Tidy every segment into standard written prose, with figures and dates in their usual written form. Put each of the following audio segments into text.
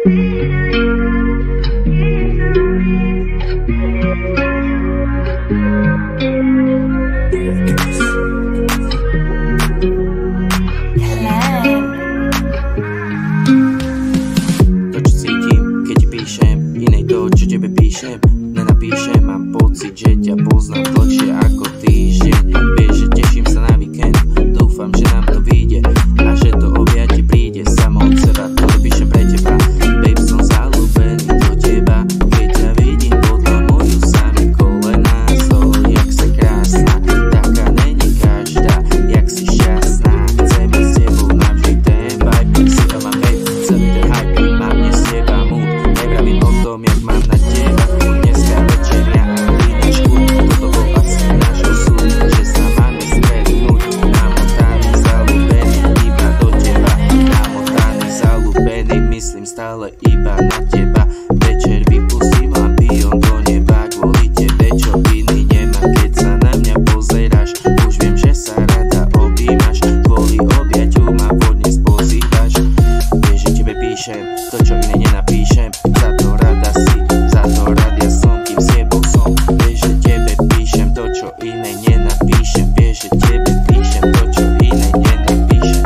To, čo cítim, keď píšem, inej to, čo tebe píšem, nenapíšem. Mám pocit, že ťa poznám dlhšie ako týždeň. Vieš, že teším sa na víkend, dúfam, že nám to vyjde a že to objatie príde samo od seba. To píšem pre teba, babe, som zaľúbený do teba. Keď ťa vidím, podľamujú sa mi kolená. Jak si krásna, taká není každá, jak si šťastná. Chcem s tebou navždy ten vibe, si to mám hej, celý ten hype, mám dnes s teba mood. Nevravím o tom, jak mám na teba dneska večer ja vínečku. Toto bol asi náš osud, že sa máme stretnúť. Namotaný, zaľúbený iba do teba, namotaný, zaľúbený, myslím stále iba na teba. Večer vypustím lampión do neba kvôli tebe, čo iný nemá. Keď sa na mňa pozeráš, už viem, že sa rada objímaš. Kvôli objaťu ma vodne spozývaš. Vieš, že tebe píšem to, čo iné nenapíšem. Za to rada si, za to rád ja som, kým s tebou som. Vieš, že tebe píšem to, čo iné nenapíšem. Vieš, že tebe píšem to, čo iné nenapíšem.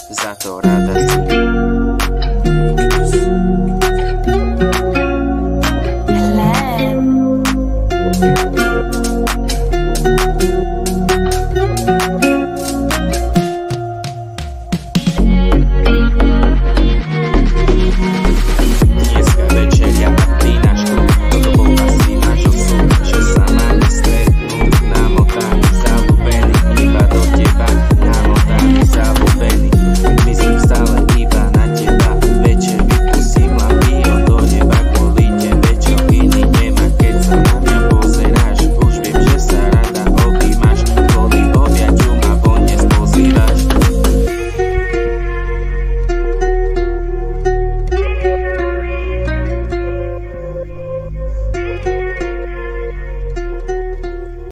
Za to rada si.